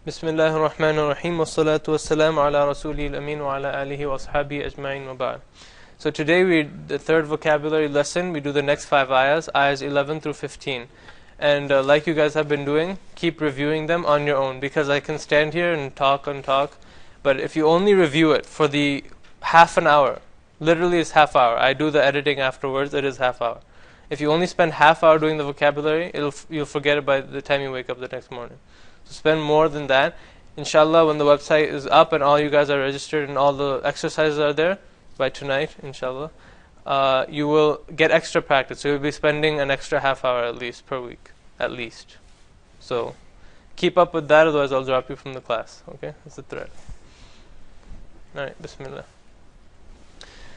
Bismillahir Rahmanir Rahim wassalatu wassalamu ala rasulil amin wa ala alihi wa ashabihi ajma'in wa ba'd. So today we the third vocabulary lesson. We do the next 5 ayahs 11 through 15. And like you guys have been doing, keep reviewing them on your own, because I can stand here and talk, but if you only review it for the half an hour, literally it's half hour. I do the editing afterwards, it is half hour. If you only spend half hour doing the vocabulary, you'll forget it by the time you wake up the next morning. So spend more than that. Inshallah, when the website is up and all you guys are registered and all the exercises are there by tonight, inshallah, you will get extra practice. So you'll be spending an extra half hour at least per week, at least. So keep up with that, otherwise I'll drop you from the class. Okay, that's the threat. Alright, Bismillah.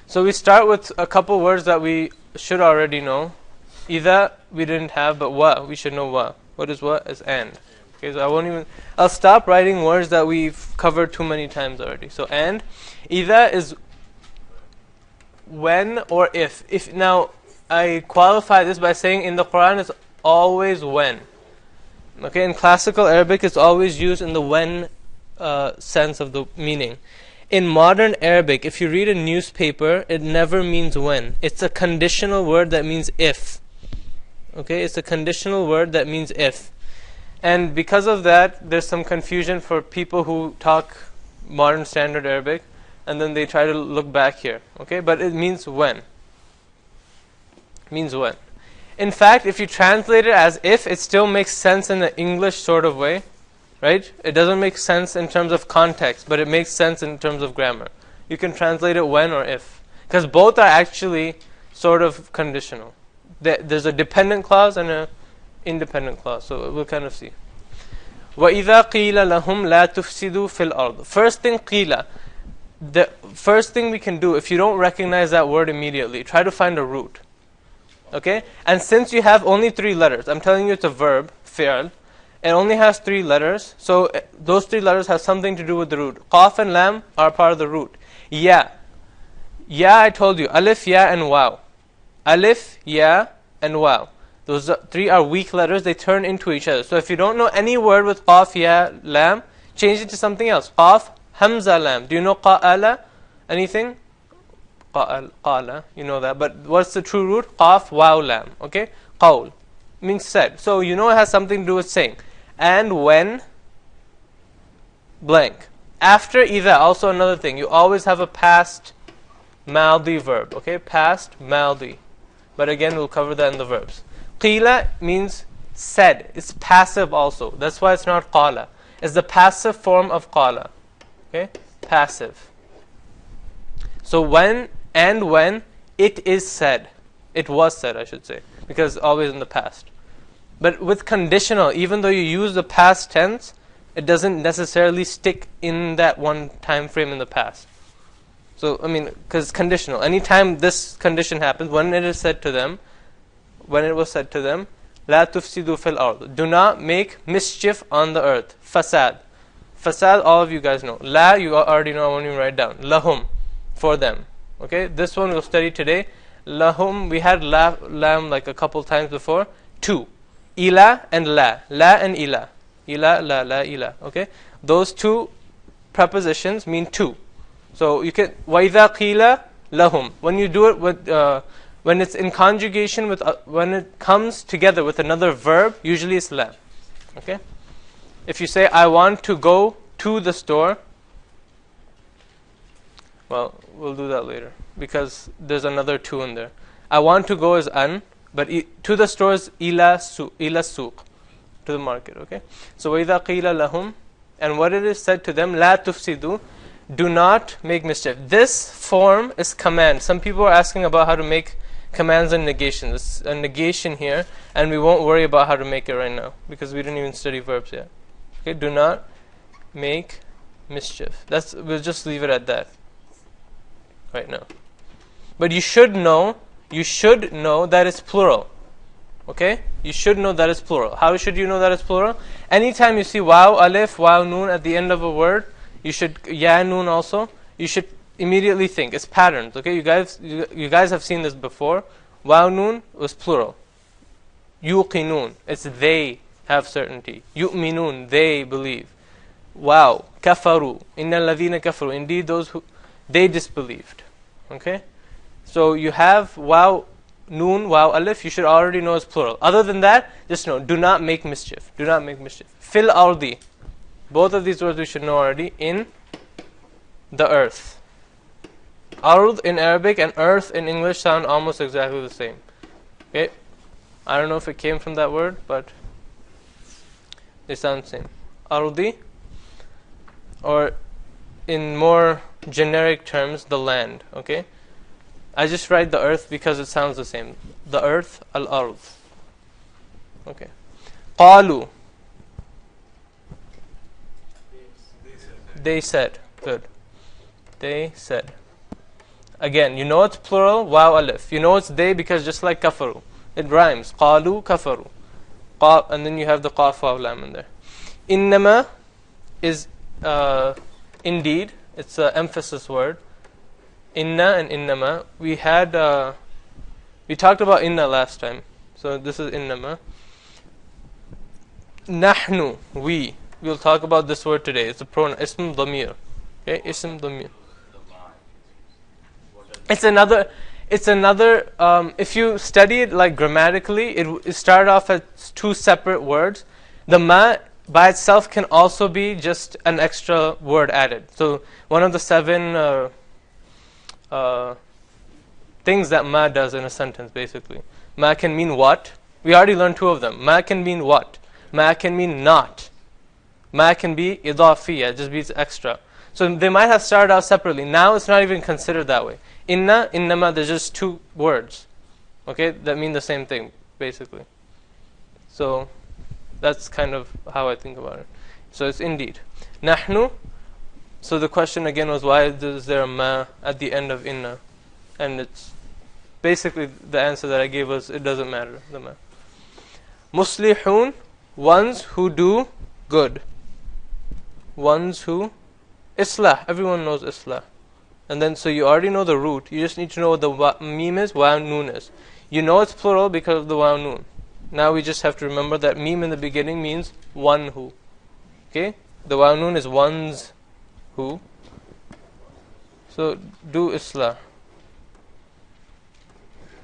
So we start with a couple words that we should already know. Either we didn't have, but wa, we should know wa. What is wa? Is and. Okay, so I'll stop writing words that we've covered too many times already. So and, either is when or if. Now, I qualify this by saying in the Quran it's always when. Okay, in classical Arabic it's always used in the when sense of the meaning. In modern Arabic, if you read a newspaper, it never means when. It's a conditional word that means if. Okay, it's a conditional word that means if. And because of that, there's some confusion for people who talk modern standard Arabic, and then they try to look back here. Okay, but it means when. It means when. In fact, if you translate it as if, it still makes sense in the English sort of way. Right? It doesn't make sense in terms of context, but it makes sense in terms of grammar. You can translate it when or if, because both are actually sort of conditional. There's a dependent clause and an independent clause, so we'll kind of see. وَإِذَا قِيلَ لَهُمْ لَا تُفْسِدُوا فِي الْأَرْضِ. First thing, qila. The first thing we can do, if you don't recognize that word immediately, try to find a root. Okay? And since you have only 3 letters, I'm telling you it's a verb, fi'al. It only has 3 letters, so those 3 letters have something to do with the root. Qaf and lam are part of the root. Ya. Ya, I told you. Alif, ya, and waw. Alif, ya, and waw. Those 3 are weak letters. They turn into each other. So if you don't know any word with qaf, ya, lam, change it to something else. Qaf, hamza, lam. Do you know qa'ala? Anything? Qa'ala. You know that. But what's the true root? Qaf, waw, lam. Okay? Qawl. Means said. So you know it has something to do with saying. And when blank. After either, also another thing. You always have a past maldi verb. Okay? Past maldi. But again, we'll cover that in the verbs. Qila means said. It's passive also. That's why it's not qala. It's the passive form of qala. Okay? Passive. So when and when it is said. It was said, I should say. Because always in the past. But with conditional, even though you use the past tense, it doesn't necessarily stick in that one time frame in the past. So, I mean, because conditional. Anytime this condition happens, when it was said to them, La tufsidu fil ard. Do not make mischief on the earth. Fasad. Fasad, all of you guys know. La, you already know, I won't even write down. Lahum, for them. Okay, this one we'll study today. Lahum, we had lam like a couple times before. 2. Ila and la. La and ila. Ila, la, la, ila. Okay? Those 2 prepositions mean 2. So you can, وَإِذَا قِيلَ لَهُمْ. When you do it with, when it's in conjugation with, when it comes together with another verb, usually it's la. Okay? If you say, I want to go to the store, well, we'll do that later, because there's another 2 in there. I want to go is an, but to the store is ila suq, to the market. Okay. So وَإِذَا قِيلَ لَهُمْ, and what it is said to them, la tufsidu, do not make mischief. This form is command. Some people are asking about how to make commands and negations. It's a negation here, and we won't worry about how to make it right now, because we didn't even study verbs yet. Okay. Do not make mischief. We'll just leave it at that right now. But you should know that it's plural. Okay? You should know that it's plural. How should you know that it's plural? Anytime you see waw, alif, waw, noon at the end of a word, you should, ya, noon also, you should immediately think. It's patterns. Okay? You guys have seen this before. Waw, noon was plural. Yuqinun, it's they have certainty. Yu'minun, they believe. wow, kafaru, innal ladhina kafaru, indeed those who they disbelieved. Okay, so you have wow noon, wow alif, you should already know it's plural. Other than that, just know, do not make mischief. Do not make mischief. Fil ardi, both of these words we should know already. In the earth. Ard in Arabic and earth in English sound almost exactly the same. Okay, I don't know if it came from that word, but they sound the same. Ardi, or in more generic terms, the land. Okay, I just write the earth because it sounds the same. The earth, al-ard. Okay. Qalu. They said. Good. They said. Again, you know it's plural, wow alif. You know it's they because just like kafaru, it rhymes. Qalu kafaru. And then you have the qaf waw lam in there. Innama is indeed. It's an emphasis word. Inna and innama. We talked about inna last time. So this is innama. Nahnu, we. We'll talk about this word today. It's a pronoun. Ism dhamir. Okay, ism dhamir. It's another. If you study it like grammatically, it started off as two separate words. The ma by itself can also be just an extra word added. So one of the 7 things that ma does in a sentence, basically. Ma can mean what? We already learned 2 of them. Ma can mean what? Ma can mean not. Ma can be idafiyya, just means extra. So they might have started out separately. Now it's not even considered that way. Inna, innama, there's just 2 words. Okay, that mean the same thing, basically. So that's kind of how I think about it. So it's indeed. Nahnu. So the question again was, why is there a ma at the end of inna? And it's basically the answer that I gave was, it doesn't matter, the ma. Muslihun, ones who do good. Ones who, islah, everyone knows islah. And then, so you already know the root. You just need to know what the meme is, waw noon is. You know it's plural because of the waw noon. Now we just have to remember that meme in the beginning means one who. Okay? The waw noon is ones who. So do islah.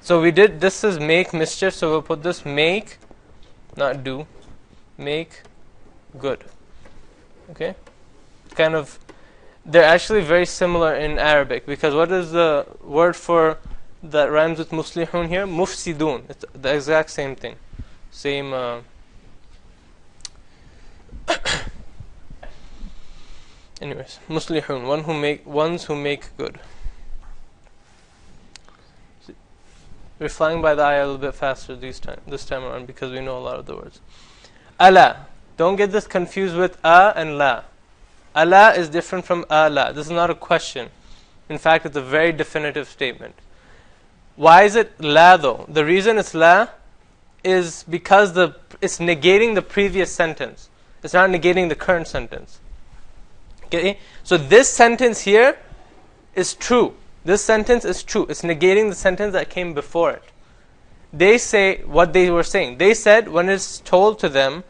So we did, this is make mischief, so we'll put this make, not do. Make good. Okay? Kind of, they're actually very similar in Arabic, because what is the word for that rhymes with muslihun here? Mufsidun. It's the exact same thing. Same anyways, muslihun, ones who make good. We're flying by the ayah a little bit faster this time around because we know a lot of the words. Ala. Don't get this confused with a and la. Allah is different from ala. This is not a question. In fact, it's a very definitive statement. Why is it la though? The reason it's la is because it's negating the previous sentence. It's not negating the current sentence. Okay? So this sentence here is true. This sentence is true. It's negating the sentence that came before it. They say what they were saying. They said when it's told to them,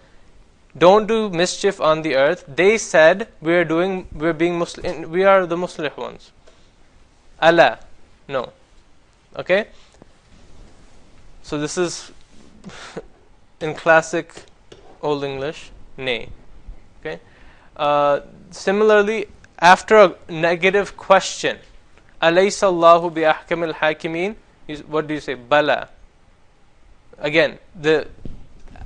don't do mischief on the earth, they said we are the muslih ones. Allah, no. Okay? So this is in classic Old English, nay. Okay? Similarly, after a negative question, alaysa Allahu bi ahkamil hakimin, what do you say? Bala. Again,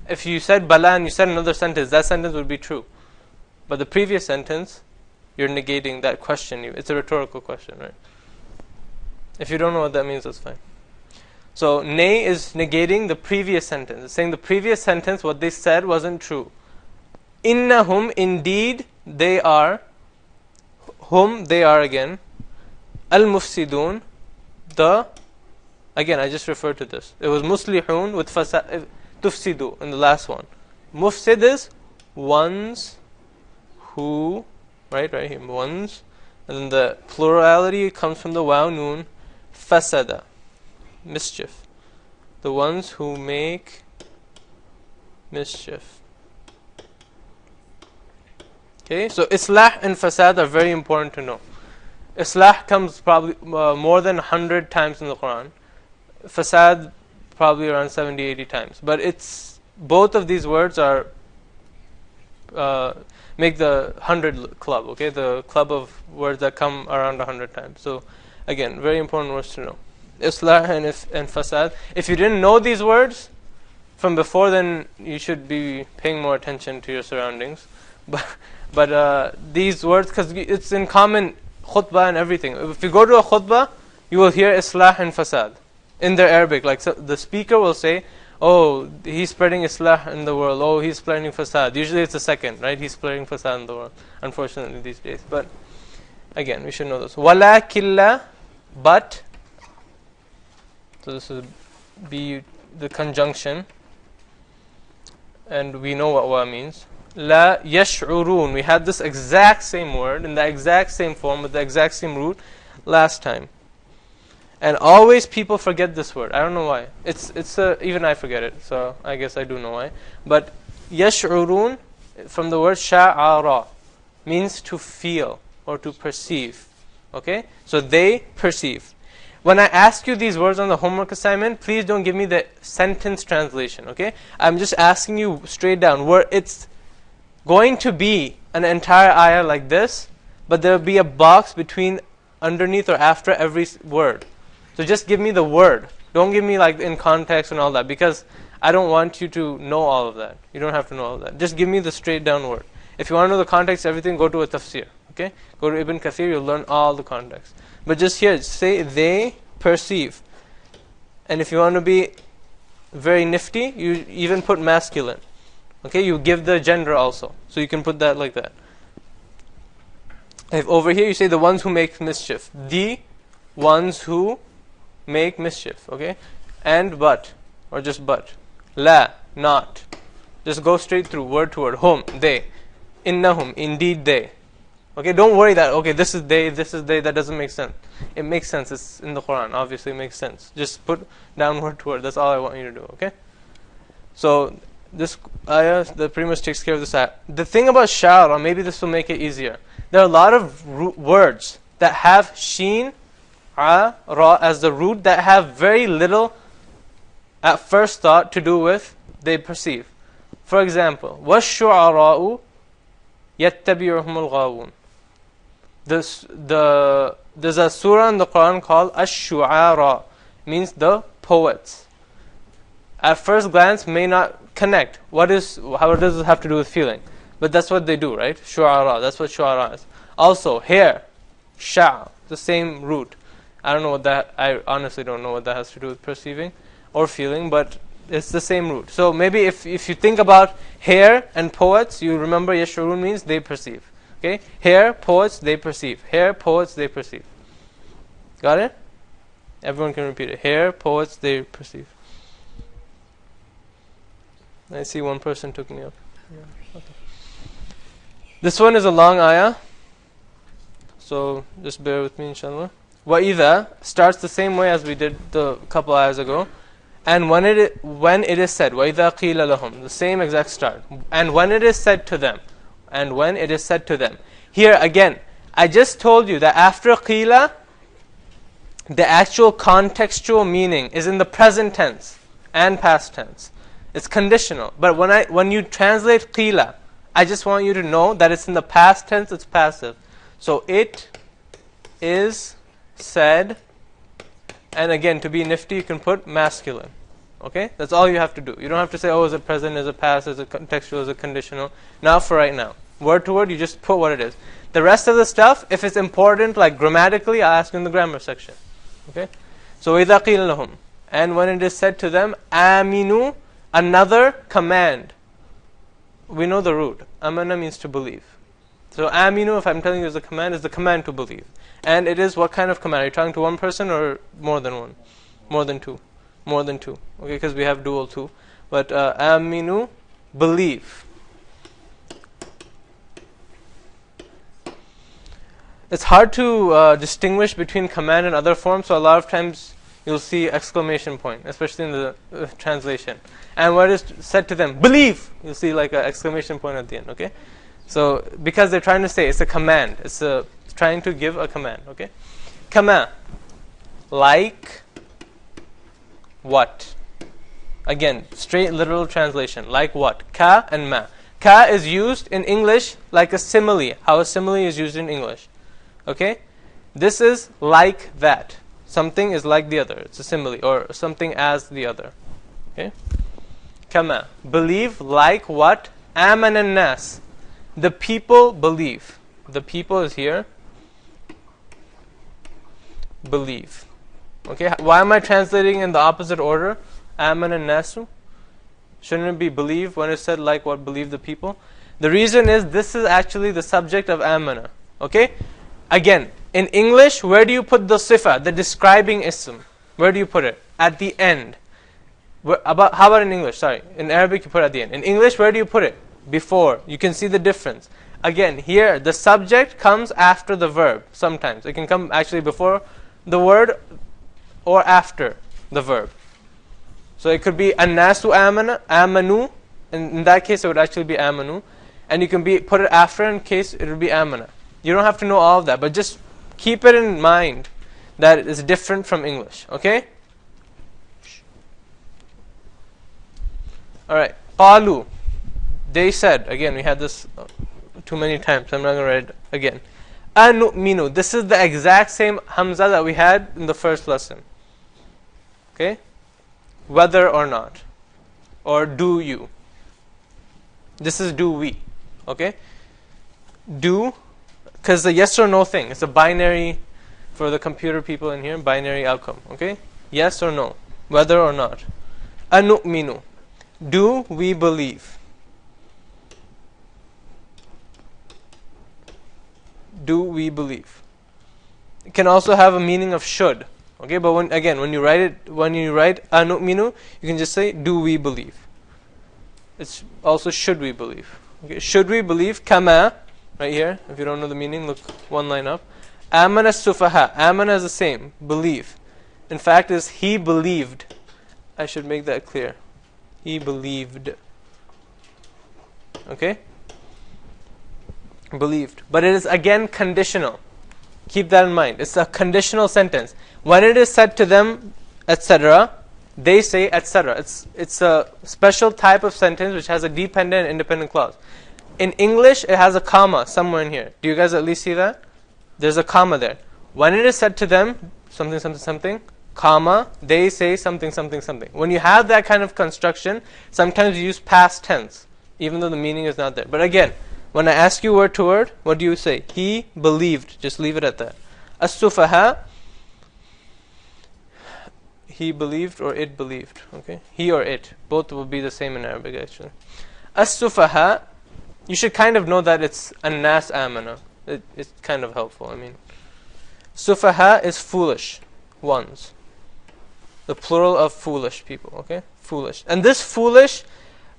if you said bala and you said another sentence, that sentence would be true. But the previous sentence, you're negating that question. It's a rhetorical question, right? If you don't know what that means, that's fine. So, nay is negating the previous sentence. It's saying the previous sentence, what they said wasn't true. Innahum, indeed, they are. Hum, they are again. Al-mufsidun, again, I just referred to this. It was muslihun with tufsidu in the last one. Mufsid is ones who, right here, ones. And then the plurality comes from the waw noon, fasada, mischief. The ones who make mischief. Okay, so islah and fasad are very important to know. Islah comes probably more than 100 times in the Quran. Fasad probably around 70, 80 times. But it's both of these words are make the 100 club, okay? The club of words that come around 100 times. So again, very important words to know. Islah and fasad. If you didn't know these words from before, then you should be paying more attention to your surroundings. But these words, because it's in common khutbah and everything. If you go to a khutbah, you will hear islah and fasad in their Arabic. Like, so the speaker will say, oh, he's spreading islah in the world. Oh, he's spreading fasad. Usually it's the second, right? He's spreading fasad in the world, unfortunately, these days. But again, we should know this. Walakilla, but. So this is be the conjunction. And we know what wa means. La yash'urun. We had this exact same word in the exact same form with the exact same root last time. And always people forget this word. I don't know why. It's even I forget it. So I guess I do know why. But yash'urun from the word sha'ara means to feel or to perceive. Okay? So they perceive. When I ask you these words on the homework assignment, please don't give me the sentence translation, okay? I'm just asking you straight down where it's going to be an entire ayah like this, but there will be a box between underneath or after every word. So just give me the word. Don't give me like in context and all that, because I don't want you to know all of that. You don't have to know all of that. Just give me the straight down word. If you want to know the context, everything, go to a tafsir, okay? Go to Ibn Kathir, you'll learn all the context. But just here, say they perceive. And if you want to be very nifty, you even put masculine. Okay, you give the gender also. So you can put that like that. If over here you say the ones who make mischief. The ones who make mischief. Okay? And but. Or just but. La, not. Just go straight through, word to word. Hum, they. Innahum, indeed they. Okay, don't worry that, okay, this is they, that doesn't make sense. It makes sense, it's in the Quran, obviously it makes sense. Just put down word to word, that's all I want you to do, okay? So, this ayah, that pretty much takes care of this ayah. The thing about sha'ra, maybe this will make it easier. There are a lot of words that have sheen, ra as the root that have very little, at first thought, to do with they perceive. For example, وَالشُّعَرَاءُ يَتَّبِعُهُمُ الْغَاوُونَ. There's a surah in the Quran called Ash-Shu'ara, means the poets. At first glance may not connect. How does it have to do with feeling? But that's what they do, right? Shu'ara, that's what Shu'ara is. Also, hair, sha, the same root. I honestly don't know what that has to do with perceiving or feeling, but it's the same root. So maybe if you think about hair and poets, you remember yashurun means they perceive. Okay? Hair, poets, they perceive. Hair, poets, they perceive. Got it? Everyone can repeat it. Hair, poets, they perceive. I see one person took me up. Yeah. Okay. This one is a long ayah, so just bear with me, inshallah. وَإِذَا starts the same way as we did the couple ayahs ago. And when it is said, وَإِذَا قِيلَ لَهُمْ, the same exact start. And when it is said to them. And when it is said to them. Here again, I just told you that after qila, the actual contextual meaning is in the present tense and past tense. It's conditional. But when you translate qila, I just want you to know that it's in the past tense, it's passive. So it is said, and again, to be nifty, you can put masculine. Okay? That's all you have to do. You don't have to say, oh, is it present, is it past, is it contextual, is it conditional. Not for right now. Word to word, you just put what it is. The rest of the stuff, if it's important, like grammatically, I'll ask you in the grammar section. Okay? So, وَإِذَا قِيلَ لَهُمْ, and when it is said to them, آمِنُوا, another command. We know the root. Amana means to believe. So, آمِنُوا, if I'm telling you is a command, is the command to believe. And it is what kind of command? Are you talking to one person or more than one? More than two. More than two. Okay, because we have dual two. But aminu, believe. It's hard to distinguish between command and other forms, so a lot of times you'll see exclamation point, especially in the translation. And what is said to them? Believe! You'll see like an exclamation point at the end, okay? So because they're trying to say it's a command, it's trying to give a command. Okay, kama, like what? Again, straight literal translation. Like what? Ka and ma. Ka is used in English like a simile. How a simile is used in English. Okay, this is like that. Something is like the other. It's a simile, or something as the other. Okay, kama, believe like what? Aman an nas, the people believe. The people is here. Believe. Okay, why am I translating in the opposite order? Aman and nasu. Shouldn't it be believe when it said like what? Believe the people. The reason is this is actually the subject of amana. Okay, again, in English, where do you put the sifa, the describing ism? Where do you put it? At the end. How about in English? Sorry, in Arabic you put it at the end. In English, where do you put it? Before. You can see the difference. Again, here the subject comes after the verb. Sometimes it can come actually before the word or after the verb. So it could be an-nasu amanu. In that case, it would actually be amanu, and you can put it after. In case it would be amana. You don't have to know all of that, but just keep it in mind that it is different from English. Okay. All right. Qalu, they said. Again, we had this too many times. I'm not going to write it again. Anu'minu. This is the exact same hamza that we had in the first lesson. Okay? Whether or not. Or do you. This is do we. Okay? Do, because the yes or no thing. It's a binary, for the computer people in here, binary outcome. Okay? Yes or no. Whether or not. Anu'minu. Do we believe? Do we believe? It can also have a meaning of should. Okay, but when you write anu'minu, you can just say do we believe. It's also should we believe. Okay, should we believe? Kama, right here. If you don't know the meaning, look one line up. Amana sufaha. Amana is the same. Believe. In fact, is he believed. I should make that clear. He believed. Okay. Believed. But it is again conditional. Keep that in mind. It's a conditional sentence. When it is said to them, etc., they say etc. It's a special type of sentence which has a dependent and independent clause. In English, it has a comma somewhere in here. Do you guys at least see that? There's a comma there. When it is said to them, something, something, something, comma, they say something, something, something. When you have that kind of construction, sometimes you use past tense, even though the meaning is not there. But again, when I ask you word to word, what do you say? He believed. Just leave it at that. As-sufaha, he believed or it believed. Okay, he or it. Both will be the same in Arabic actually. As-sufaha, you should kind of know that it's an-nas amana. It's kind of helpful. I mean, sufaha is foolish ones. The plural of foolish people. Okay, foolish. And this foolish,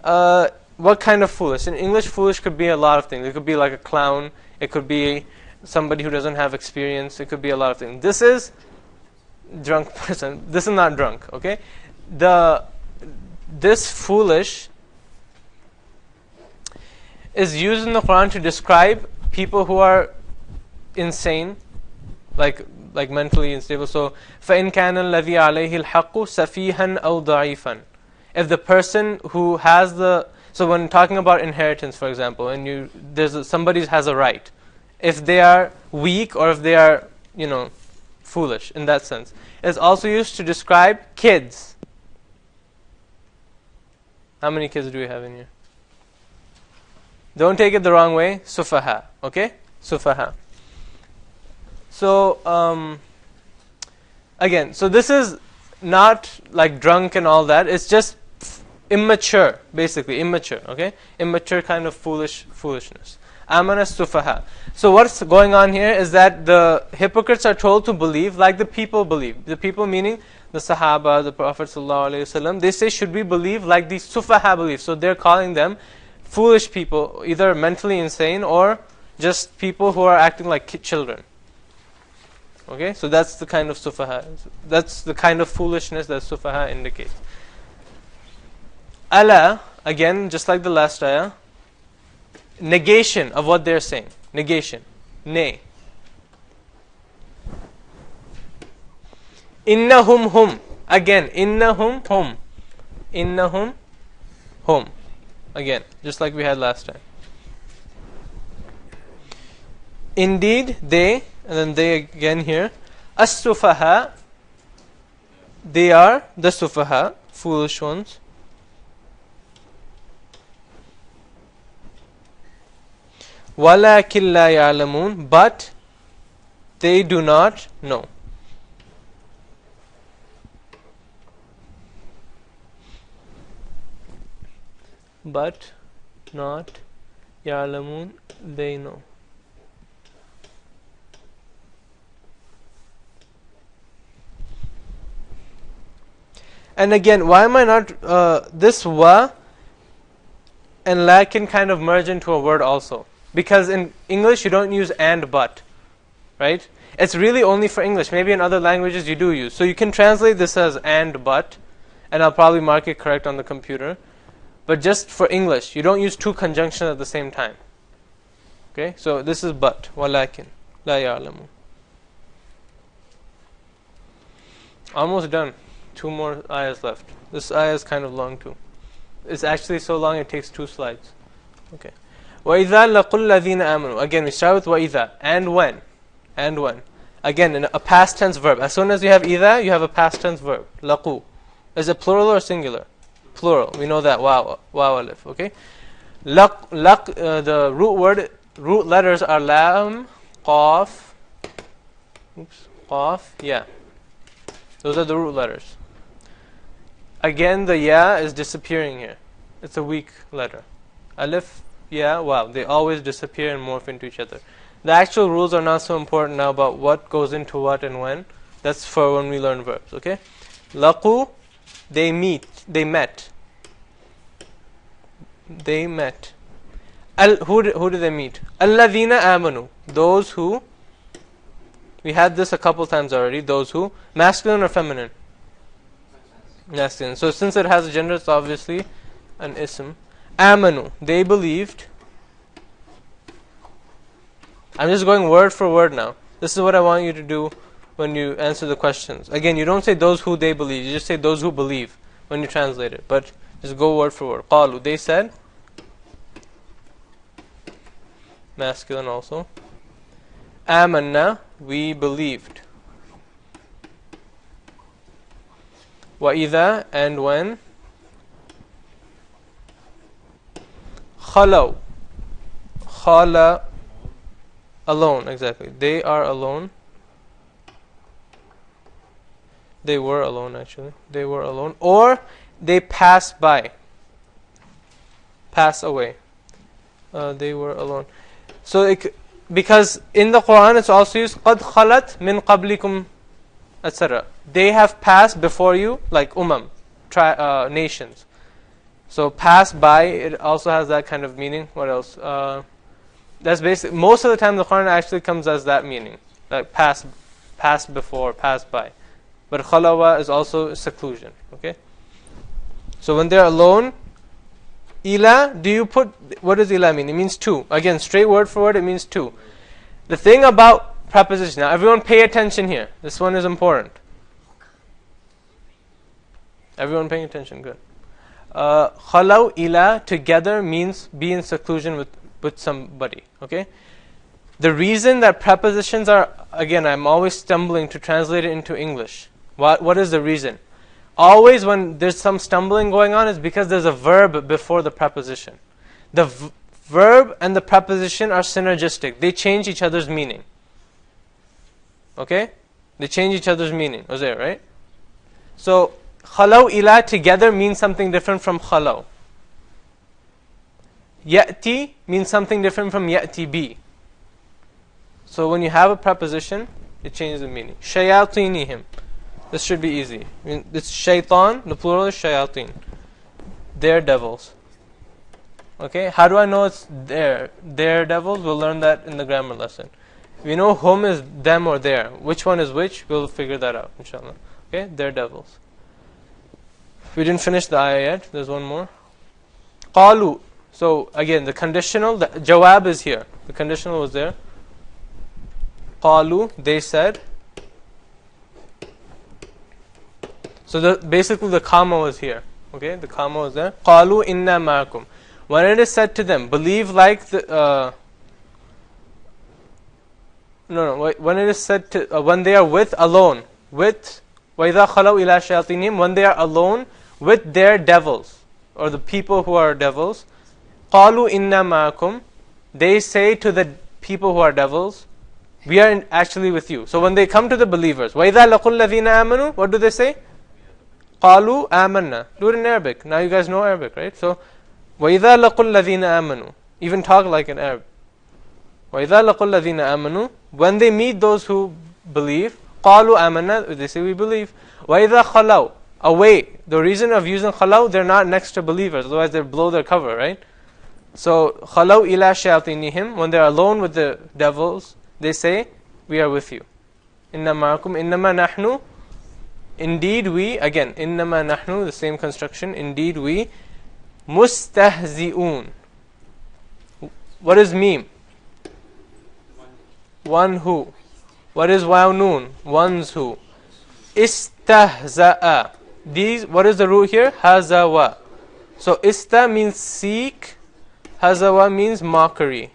what kind of foolish? In English, foolish could be a lot of things. It could be like a clown. It could be somebody who doesn't have experience. It could be a lot of things. This is drunk person. This is not drunk. Okay, this foolish is used in the Quran to describe people who are insane, like mentally unstable. So, فَإِنْ كَانَ الَّذِي عَلَيْهِ الْحَقُّ سَفِيهًا أَوْ ضَعِيفًا. If the person who has so when talking about inheritance, for example, and somebody has a right, if they are weak or if they are, foolish in that sense, it's also used to describe kids. How many kids do we have in here? Don't take it the wrong way. Sufaha. Okay? Sufaha. So, again, so this is not like drunk and all that. It's just immature, basically. Immature. Okay? Immature kind of foolishness. Amana sufaha. So what's going on here is that the hypocrites are told to believe like the people believe. The people meaning the Sahaba, the Prophet ﷺ. They say, should we believe like these sufaha believe? So they're calling them foolish people, either mentally insane or just people who are acting like children. Okay, so that's the kind of sufaha. That's the kind of foolishness that sufaha indicates. Ala, again, just like the last ayah. negation of what they're saying. Negation. Nay. Innahum hum. Again, innahum hum. Innahum hum. Again, just like we had last time. Indeed, they, and then they again here. As-sufaha. They are the sufaha, foolish ones. وَلَكِنْ لَا يَعْلَمُونَ. But they do not know. But not يَعْلَمُونَ. They know. And again, why am I not, this wa and la can kind of merge into a word also. Because in English you don't use and but, right? It's really only for English. Maybe in other languages you do use. So you can translate this as and but, and I'll probably mark it correct on the computer. But just for English, you don't use two conjunctions at the same time. Okay, so this is but, walakin, la ya'lamu. Almost done. 2 more ayahs left. This ayah is kind of long too. It's actually so long it takes 2 slides. Okay. وَإِذَا لَقُوا الَّذِينَ آمَنُوا. Again, we start with وَإِذَا. And when. And when. Again, in a past tense verb. As soon as you have إِذَا, you have a past tense verb. لَقُوا. Is it plural or singular? Plural. We know that. Wow alif. Okay. The root letters are lam, qaf, qaf, ya. Those are the root letters. Again, the ya is disappearing here. It's a weak letter. Alif, ya, waw. They always disappear and morph into each other. The actual rules are not so important now about what goes into what and when. That's for when we learn verbs. Okay. Laqu, they met. They met. Who did they meet? Alladhina amanu. Those who. We had this a couple times already. Those who. Masculine or feminine? Masculine. So since it has a gender, it's obviously an ism. Amanu. They believed. I'm just going word for word now. This is what I want you to do when you answer the questions. Again, you don't say those who they believe. You just say those who believe when you translate it. But just go word for word. Qalu. They said. Masculine also. Amanna. We believed. وَإِذَا. And when. خَلَوْا. خَلَى. Alone, exactly. They are alone. They were alone, actually. They were alone. Or they pass by. Pass away. They were alone. So, because in the Quran it's also used قَدْ خَلَتْ مِنْ قَبْلِكُمْ etc. They have passed before you, like nations. So pass by, it also has that kind of meaning. What else? That's basically, most of the time the Quran actually comes as that meaning. Like pass before, pass by. But khalawa is also seclusion. Okay? So when they're alone, ila, what does ila mean? It means two. Again, straight word for word, it means two. The thing about preposition, now everyone pay attention here. This one is important. Everyone paying attention, good. Khalaw, ila, together means be in seclusion with somebody. Okay? The reason that prepositions are, again, I'm always stumbling to translate it into English. What is the reason? Always when there's some stumbling going on is because there's a verb before the preposition. The verb and the preposition are synergistic. They change each other's meaning. Okay? They change each other's meaning. Was there, right? So, khalaw ila together means something different from khalaw. Ya'ti means something different from ya'ti bi. So when you have a preposition, it changes the meaning. Shayatinihim. This should be easy. It's shaitan, the plural is shayatin. They're devils. Okay? How do I know it's their devils? We'll learn that in the grammar lesson. We know whom is them or their. Which one is which? We'll figure that out, inshallah. Okay? They're devils. We didn't finish the ayah yet. There's one more. Qalu. So again, the conditional, the jawab is here. The conditional was there. Qalu, they said. So basically the comma was here. Okay, the comma was there. Qalu inna ma'akum. When it is said to them, believe like the when it is said to when they are with alone with وَإِذَا خَلَوْا إِلَى شَيَاطِينِهِمْ, when they are alone with their devils or the people who are devils, قَالُوا إِنَّا مَعَكُمْ, they say to the people who are devils, we are actually with you. So when they come to the believers, وَإِذَا لَقُوا الَّذِينَ آمَنُوا, what do they say? قَالُوا آمَنَّا. Do it in Arabic. Now you guys know Arabic, right? So وَإِذَا لَقُوا الَّذِينَ آمَنُوا, even talk like an Arab. وَإِذَا لَقُوا الَّذِينَ آمَنُوا, when they meet those who believe, قَالُوا آمَنَّا, they say we believe. وَإِذَا خَلَوْا, away. The reason of using خَلَوْا, they're not next to believers, otherwise they blow their cover, right? So خَلَوْا إِلَى شَيَاطِينِهِمْ, when they're alone with the devils, they say, we are with you. إِنَّا مَعَكُمْ إِنَّمَا نَحْنُ, indeed we, again, إِنَّمَا نَحْنُ, the same construction, indeed we, مُسْتَهْزِئُونَ. What is meme? One who. What is waw noon? Ones who. Istahza'a. These, what is the root here? Hazawa. So ista means seek. Hazawa means mockery.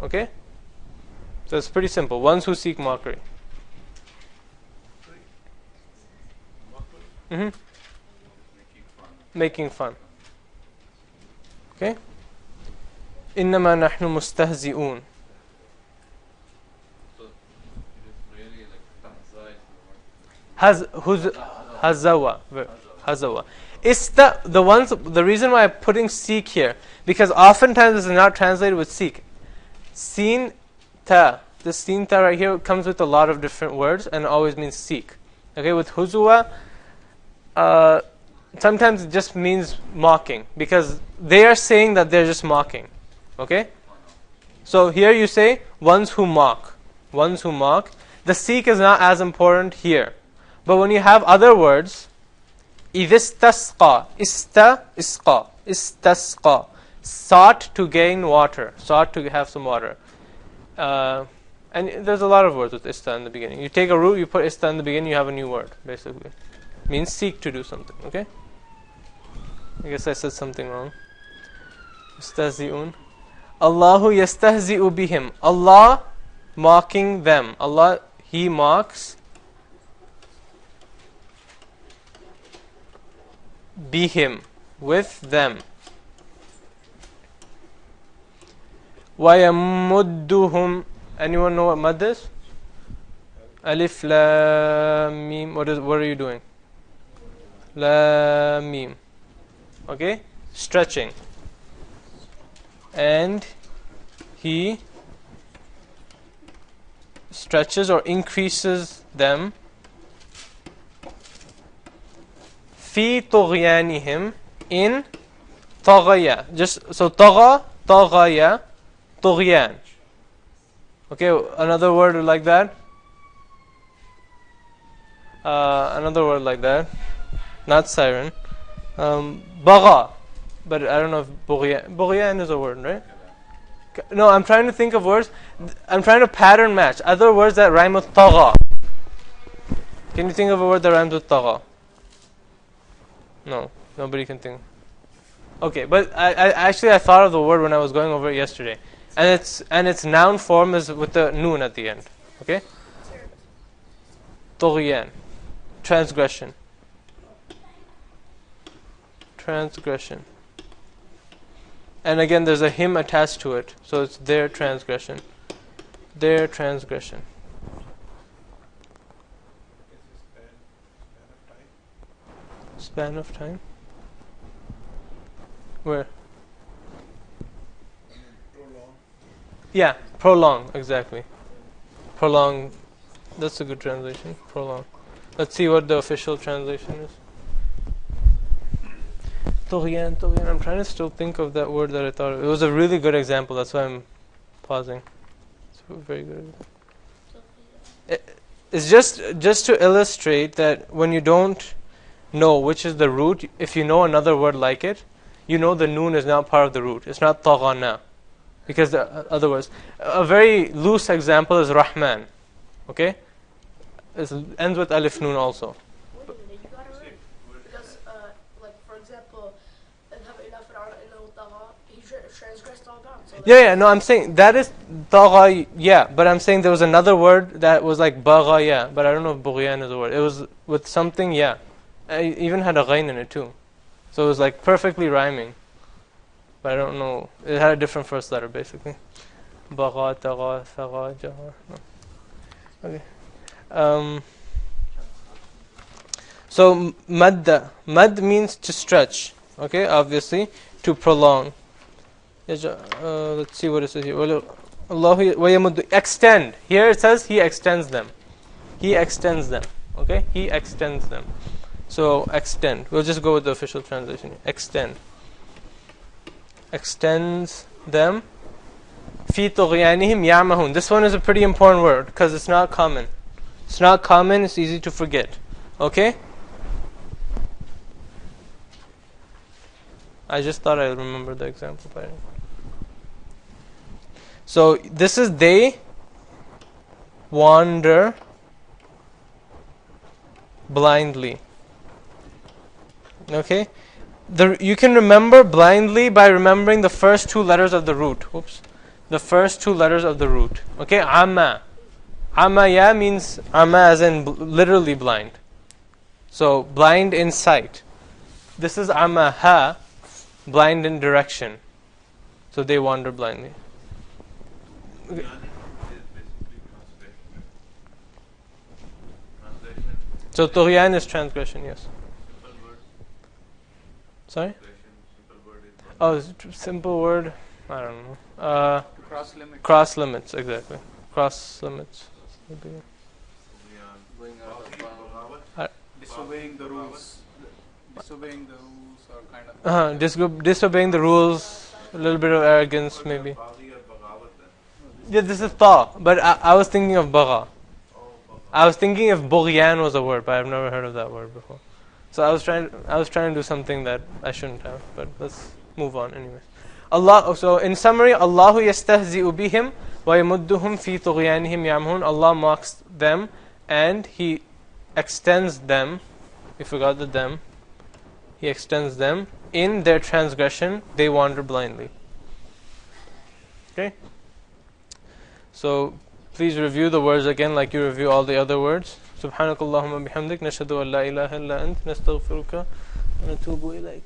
Okay? So it's pretty simple. Ones who seek mockery. Making fun. Okay? إنما نحن مستهزئون. So it is really like Hazawa. Hazawa. Ista, the reason why I'm putting seek here, because oftentimes this is not translated with seek. Seen ta. This seen ta right here comes with a lot of different words and always means seek. Okay, with huzwa, sometimes it just means mocking, because they are saying that they're just mocking. Okay? So here you say, ones who mock. Ones who mock. The seek is not as important here. But when you have other words, idistasqa, istasqa, sought to gain water, sought to have some water. And there's a lot of words with ista in the beginning. You take a root, you put ista in the beginning, you have a new word, basically. It means seek to do something, okay? I guess I said something wrong. Istahzi'un. Allahu yastahzi'u bihim. Allah mocking them. Allah, He mocks bihim, with them. وَيَمُدُّهُمْ. Anyone know what mad is? Alif, lam, mim. What are you doing? Lam, mim. Okay? Stretching. And He stretches or increases them. في طغيانهم, in طغيا. Just so طغيا, طغيان. Okay, another word like that. Another word like that. Not siren. Bagha. But I don't know if Bughyan is a word, right? No, I'm trying to think of words. I'm trying to pattern match other words that rhyme with tagha. Can you think of a word that rhymes with tagha? No, nobody can think. Okay, but I thought of the word when I was going over it yesterday, and its noun form is with the noon at the end. Okay. Tughyan, transgression. Transgression. And again, there's a him attached to it, so it's their transgression. Their transgression. Span of time? Where? Prolong. Yeah, prolong, exactly. Prolong, that's a good translation. Prolong. Let's see what the official translation is. Tughyan. I'm trying to still think of that word that I thought of. It was a really good example, that's why I'm pausing. It's a very good example. It's just to illustrate that when you don't know which is the root, if you know another word like it, you know the noon is not part of the root. It's not tagha now. Because the other words. A very loose example is Rahman. Okay? It ends with alif noon also. Wait a minute, you got it right. Because, like, for example, he transgressed all bounds. So Yeah, no, I'm saying that is tagha, yeah, but I'm saying there was another word that was like bagha, yeah, but I don't know if bughyan is a word. It was with something, yeah. It even had a ghain in it too. So it was like perfectly rhyming. But I don't know. It had a different first letter basically. Bagha, tagha, tagha, jaha. No. Okay. So madda. Mad means to stretch. Okay, obviously. To prolong. Let's see what it says here. Allahu wa yamuddu. Extend. Here it says He extends them. He extends them. Okay? He extends them. So extend. We'll just go with the official translation here. Extend. Extends them. Fi tughyanihim ya'mahun. This one is a pretty important word because it's not common. It's not common, it's easy to forget. Okay? I just thought I remembered the example. So this is they wander blindly. Okay? You can remember blindly by remembering the first two letters of the root. Oops. The first two letters of the root. Okay? Amma. Amma ya means amma as in literally blind. So blind in sight. This is amma ha, blind in direction. So they wander blindly. Okay. So tughyan is transgression, yes. Sorry? Oh, simple word. I don't know. Cross limits. Cross limits, exactly. Cross limits. Going out of bounds. Disobeying the rules. Disobeying the rules or kind of. Disobeying the rules, a little bit of arrogance, maybe. Yeah, this is ta, but I was thinking of bagha. I was thinking if bughyan was a word, but I've never heard of that word before. So I was trying to do something that I shouldn't have, but let's move on anyways. So in summary, Allahu yastahzi'u bihim wa yamudduhum fi tughyanihim ya'mahun. Allah mocks them and He extends them. We forgot the them. He extends them in their transgression. They wander blindly. Okay. So please review the words again, like you review all the other words. Subhanakallahumma bihamdik, nashhadu an la ilaha illa ant, nastaghfiruka wa natubu ilayk.